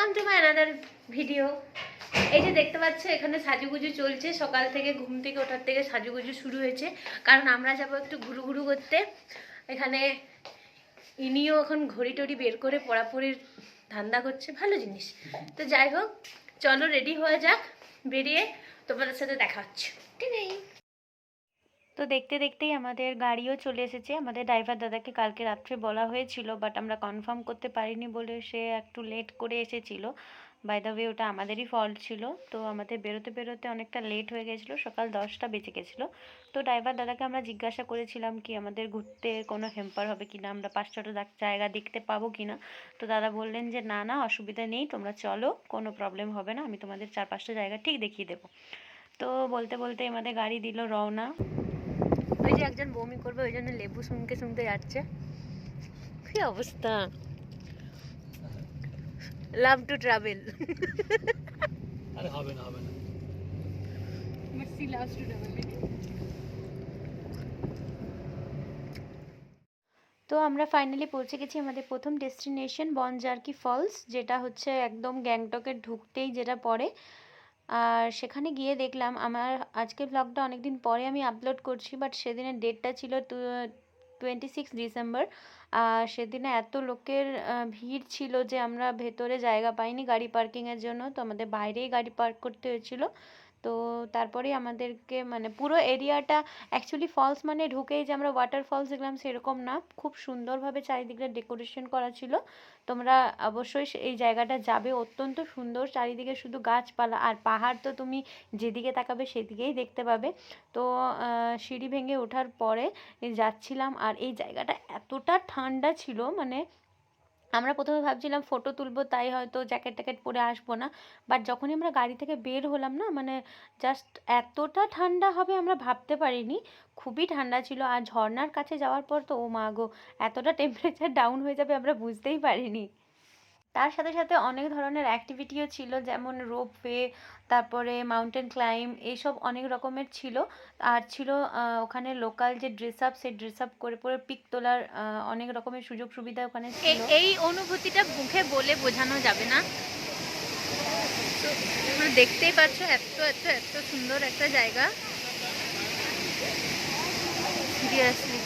Welcome to my another video. এই যে দেখতে পাচ্ছ এখানে সাজুগুজু চলছে, সকাল থেকে ঘুম থেকে ওঠার থেকে সাজুগুজু শুরু হয়েছে, কারণ আমরা যাবো একটু ঘুরু ঘুরু করতে। এখানে ইনিও এখন ঘড়ি টড়ি বের করে পড়াপড়ির ধান্দা করছে, ভালো জিনিস। তো যাই হোক, চলো রেডি হয়ে যাক, বেরিয়ে তোমাদের সাথে দেখা হচ্ছে। ঠিক আছে। তো দেখতে দেখতেই আমাদের গাড়িও চলে এসেছে। আমাদের ড্রাইভার দাদাকে কালকে রাত্রে বলা হয়েছিল, বাট আমরা কনফার্ম করতে পারিনি বলে সে একটু লেট করে এসেছিল। বাই দ্য ওয়ে ওটা আমাদেরই ফল্ট ছিল। তো আমাদের বেরোতে বেরোতে অনেকটা লেট হয়ে গেছিলো, সকাল 10টা বেজে গেছিলো। তো ড্রাইভার দাদাকে আমরা জিজ্ঞাসা করেছিলাম কি আমাদের ঘুরতে কোনো হেম্পার হবে কি না, আমরা 5-6টা জায়গা দেখতে পাবো কি না। তো দাদা বললেন যে না না, অসুবিধা নেই, তোমরা চলো, কোনো প্রবলেম হবে না, আমি তোমাদের 4-5টা জায়গা ঠিক দেখিয়ে দেবো। তো বলতে বলতে আমাদের গাড়ি দিল রওনা। ওই যে একজন বমি করবে, ওই জন্য লেবু শুনতে শুনতে যাচ্ছে। কি অবস্থা! Love to travel. আরে হবে না হবে না, মার্সি লাভস টু ট্রাভেল। তো আমরা ফাইনালি পৌঁছে গেছি আমাদের প্রথম ডেস্টিনেশন বনজারকি ফলস, যেটা হচ্ছে একদম গ্যাংটকের ঢুকতেই যেটা পড়ে। আর সেখানে গিয়ে দেখলাম, আমার আজকে ব্লগটা অনেকদিন পরে আমি আপলোড করছি, বাট সেদিনের ডেটটা ছিল 26 ডিসেম্বর। আর সেদিনে এত লোকের ভিড় ছিল যে আমরা ভেতরে জায়গা পাইনি গাড়ি পার্কিংয়ের জন্য, তো আমাদের বাইরেই গাড়ি পার্ক করতে হয়েছিল। তো তারপরেই আমাদেরকে মানে পুরো এরিয়াটা, অ্যাকচুয়ালি ফলস মানে ঢুকেই যে আমরা ওয়াটার ফলস দেখলাম সেরকম না, খুব সুন্দরভাবে চারিদিকে ডেকোরেশন করা ছিল। তোমরা অবশ্যই এই জায়গাটা যাবে, অত্যন্ত সুন্দর, চারিদিকে শুধু গাছপালা আর পাহাড়, তো তুমি যেদিকে তাকাবে সেদিকেই দেখতে পাবে। তো সিঁড়ি ভেঙে ওঠার পরে যাচ্ছিলাম, আর এই জায়গাটা এতটা ঠান্ডা ছিল, মানে আমরা প্রথমে ভাবছিলাম ফটো তুলবো তাই হয়তো জ্যাকেট ট্যাকেট পরে আসবো না, বাট যখনই আমরা গাড়ি থেকে বের হলাম না, মানে জাস্ট এতটা ঠান্ডা হবে আমরা ভাবতে পারিনি, খুবই ঠান্ডা ছিল। আর ঝর্নার কাছে যাওয়ার পর তো ও মা গো, এতটা টেম্পারেচার ডাউন হয়ে যাবে আমরা বুঝতেই পারিনি। তার সাথে সাথে অনেক ধরনের অ্যাক্টিভিটিও ছিল, যেমন রোপওয়ে, তারপরে মাউন্টেন ক্লাইম্ব, এইসব অনেক রকমের ছিল। আর ছিল ওখানে লোকাল যে ড্রেস আপ, সেই ড্রেস আপ করে পরে পিক তোলার অনেক রকমের সুযোগ সুবিধা ওখানে ছিল। এই অনুভূতিটা মুখে বলে বোঝানো যাবে না। তো তোমরা দেখতেই পাচ্ছ এত এত এত সুন্দর একটা জায়গা, সিরিয়াসলি।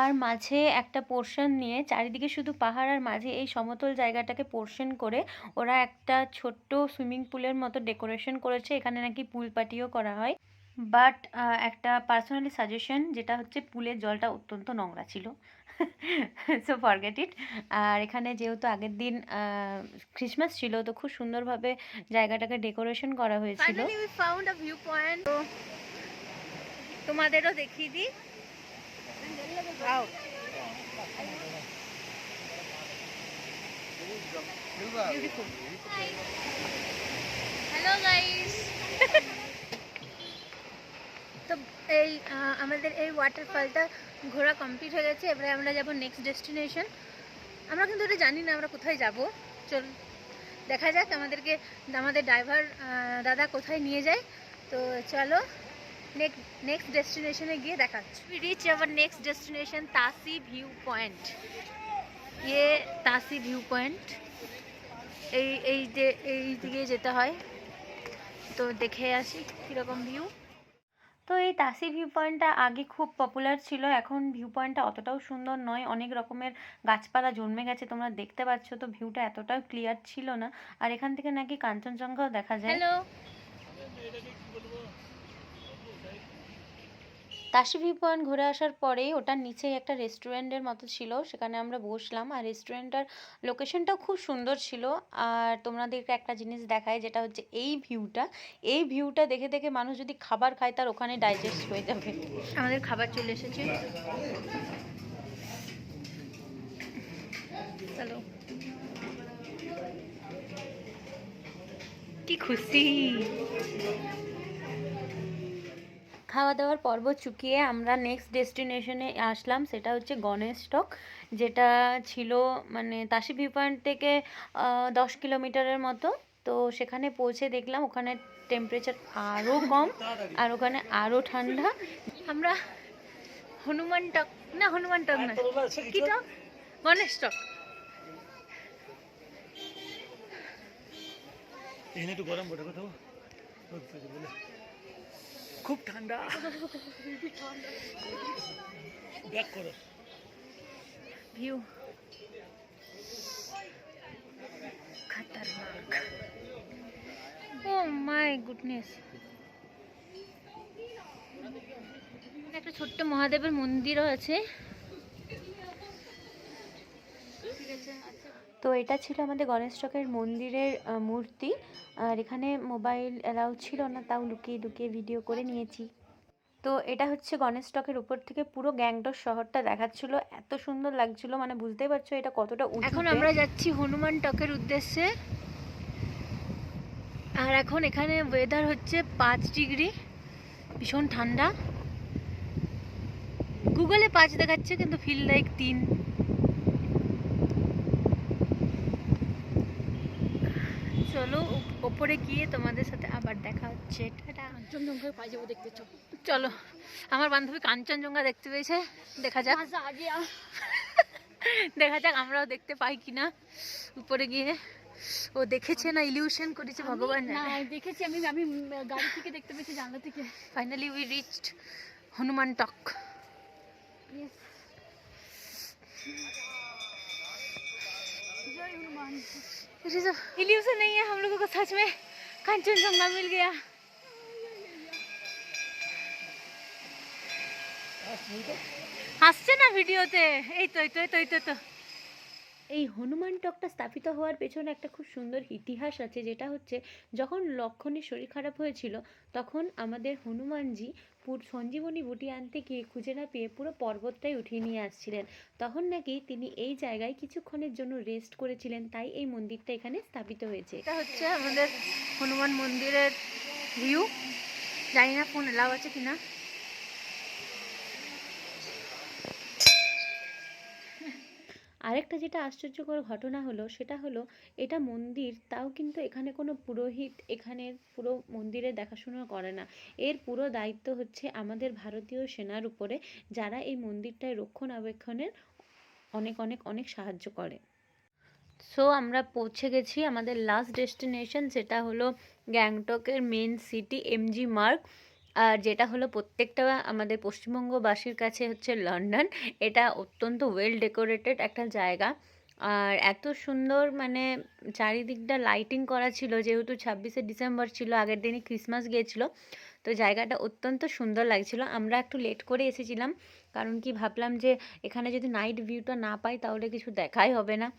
আর মাঝে একটা পোর্শন নিয়ে, চারিদিকে শুধু পাহাড় আর মাঝে এই সমতল জায়গাটাকে পোর্শন করে ওরা একটা ছোট্ট সুইমিং পুলের মতো ডেকোরেশন করেছে। এখানে নাকি পুল পার্টিও করা হয়, বাট একটা পার্সোনালি সাজেশন যেটা হচ্ছে, পুলের জলটা অত্যন্ত নোংরা ছিল, সো ফরগেট ইট। আর এখানে যেহেতু আগের দিন ক্রিসমাস ছিল, তো খুব সুন্দরভাবে জায়গাটাকে ডেকোরেশন করা হয়েছিল। Finally we found a view point, তো তোমাদেরও দেখিয়ে দিই। Wow. Beautiful. Hello guys. তো এই আমাদের এই ওয়াটারফলটা ঘোরা কমপ্লিট হয়ে গেছে, এবারে আমরা যাব নেক্সট ডেস্টিনেশন। আমরা কিন্তু এটা জানি না আমরা কোথায় যাব, চল দেখা যাক আমাদেরকে আমাদের ড্রাইভার দাদা কোথায় নিয়ে যায়। তো চলো নেক্সট ডেস্টিনেশনে গিয়ে দেখা হচ্ছে। We reach our next destination, Tashi view point. ये তাসি ভিউ পয়েন্ট, এই দিকে যেতে হয়, তো দেখে আসি কীরকম ভিউ। তো এই তাসি ভিউ পয়েন্টটা আগে খুব পপুলার ছিল, এখন ভিউ পয়েন্টটা অতটাও সুন্দর নয়, অনেক রকমের গাছপালা জন্মে গেছে, তোমরা দেখতে পাচ্ছ। তো ভিউটা এতটাও ক্লিয়ার ছিল না, আর এখান থেকে নাকি কাঞ্চনজঙ্ঘাও দেখা যায়। হ্যালো, তাসি ভিউ পয়েন্ট ঘুরে আসার পরেই ওটার নিচেই একটা রেস্টুরেন্টের মতো ছিল, সেখানে আমরা বসলাম। আর রেস্টুরেন্টটার লোকেশনটাও খুব সুন্দর ছিল। আর তোমাদেরকে একটা জিনিস দেখায়, যেটা হচ্ছে এই ভিউটা দেখে দেখে মানুষ যদি খাবার খায় তার ওখানে ডাইজেস্ট হয়ে যাবে। আমাদের খাবার চলে এসেছে, চলো। কি খুশি! খাওয়া দাওয়ার পর্ব চুকিয়ে আমরা নেক্সট ডেস্টিনেশনে আসলাম, সেটা হচ্ছে গণেশটক, যেটা ছিল মানে তাসি ভিউ পয়েন্ট থেকে 10 কিলোমিটারের মতো। তো সেখানে পৌঁছে দেখলাম ওখানে টেম্পারেচার আরও কম, আর ওখানে আরও ঠান্ডা। আমরা হনুমানটক না কি টক, গণেশটক, এখানে একটু গরম বটে কোথাও বলে খুব ঠান্ডা। ব্যাক করো ভিউ খতরনাক। Oh my goodness. একটা ছোট্ট মহাদেবের মন্দিরও আছে। তো এটা ছিল আমাদের গণেশ চকের মন্দিরের মূর্তি। আর এখানে মোবাইল অ্যালাউ ছিল না, তাও লুকিয়ে লুকিয়ে ভিডিও করে নিয়েছি। তো এটা হচ্ছে গণেশ চকের উপর থেকে পুরো গ্যাংটক শহরটা দেখাচ্ছিল, এত সুন্দর লাগছিল, মানে বুঝতেই পারছো এটা কতটা উঁচুতে। এখন আমরা যাচ্ছি হনুমান টকের উদ্দেশ্যে। আর এখন এখানে ওয়েদার হচ্ছে 5 ডিগ্রি, ভীষণ ঠান্ডা। গুগলে 5 দেখাচ্ছে কিন্তু ফিল লাইক 3। চলো ওপরে গিয়ে তোমাদের সাথে আবার দেখা হচ্ছে। কাঞ্চনজঙ্ঘা পাই যাবো দেখতে চলো, আমার বান্ধবী কাঞ্চনজঙ্ঘা দেখতে পেয়েছে, দেখা যাক দেখা যাক আমরাও দেখতে পাই কিনা উপরে গিয়ে। ও দেখেছে না ইলিউশন করেছে ভগবান জানে। না দেখেছি আমি আমি গাড়ি থেকে দেখতে পেয়েছি, জানলা থেকে। Finally we reached Hanuman talk. जय हनुमान। इल्यूशन नहीं है, हम लोगों को सच में कंचनजंगा मिल गया। হাসছে না ভিডিওতে? এই তো এই তো এই তো এই তো তো এই হনুমান টকটা স্থাপিত হওয়ার পেছনে একটা খুব সুন্দর ইতিহাস আছে, যেটা হচ্ছে যখন লক্ষণের শরীর খারাপ হয়েছিল তখন আমাদের হনুমানজি সঞ্জীবনী বুটি আনতে গিয়ে খুঁজে না পেয়ে পুরো পর্বতটাই উঠিয়ে নিয়ে আসছিলেন। তখন নাকি তিনি এই জায়গায় কিছুক্ষণের জন্য রেস্ট করেছিলেন, তাই এই মন্দিরটা এখানে স্থাপিত হয়েছে। এটা হচ্ছে আমাদের হনুমান মন্দিরের ভিউ। জানি না ফোন এলাও আছে কিনা। আরেকটা যেটা আশ্চর্যকর ঘটনা হলো সেটা হলো এটা মন্দির, তাও কিন্তু এখানে কোনো পুরোহিত এখানে পুরো মন্দিরে দেখাশোনা করে না। এর পুরো দায়িত্ব হচ্ছে আমাদের ভারতীয় সেনার উপরে, যারা এই মন্দিরটায় রক্ষণাবেক্ষণের অনেক অনেক অনেক সাহায্য করে। সো আমরা পৌঁছে গেছি আমাদের লাস্ট ডেস্টিনেশন, যেটা হলো গ্যাংটকের মেন সিটি এমজি মার্গ। আর যেটা হলো প্রত্যেকটা আমাদের পশ্চিমবঙ্গবাসীর কাছে হচ্ছে লন্ডন। এটা অত্যন্ত ওয়েল ডেকোরেটেড একটা জায়গা, আর এত সুন্দর, মানে চারিদিকটা লাইটিং করা ছিল, যেহেতু 26শে ডিসেম্বর ছিল, আগের দিনই ক্রিসমাস গিয়েছিল, তো জায়গাটা অত্যন্ত সুন্দর লাগছিল। আমরা একটু লেট করে এসেছিলাম, কারণ কি ভাবলাম যে এখানে যদি নাইট ভিউটা না পাই তাহলে কিছু দেখাই হবে না,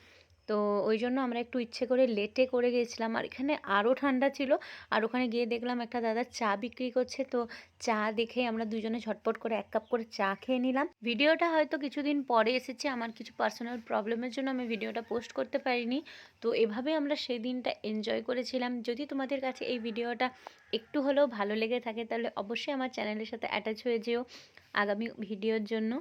তো ওই জন্য আমরা একটু ইচ্ছে করে লেটে করে গেছিলাম। আর এখানে আরও ঠান্ডা ছিল। আর ওখানে গিয়ে দেখলাম একটা দাদা চা বিক্রি করছে, তো চা দেখে আমরা দুজনে ঝটপট করে 1 কাপ করে চা খেয়ে নিলাম। ভিডিওটা হয়তো কিছুদিন পরে এসেছে, আমার কিছু পার্সোনাল প্রবলেমের জন্য আমি ভিডিওটা পোস্ট করতে পারিনি। তো এভাবে আমরা সেই দিনটা এনজয় করেছিলাম। যদি তোমাদের কাছে এই ভিডিওটা একটু হলেও ভালো লেগে থাকে তাহলে অবশ্যই আমার চ্যানেলের সাথে অ্যাটাচ হয়ে যেও আগামী ভিডিওর জন্য।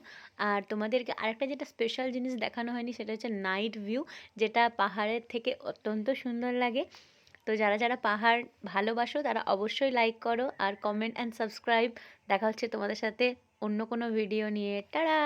আর তোমাদেরকে আরেকটা যেটা স্পেশাল জিনিস দেখানো হয়নি সেটা হচ্ছে নাইট ভিউ, যেটা পাহাড়ের থেকে অত্যন্ত সুন্দর লাগে। তো যারা যারা পাহাড় ভালোবাসো তারা অবশ্যই লাইক করো আর কমেন্ট অ্যান্ড সাবস্ক্রাইব। দেখা হচ্ছে তোমাদের সাথে অন্য কোনো ভিডিও নিয়ে। টাটা।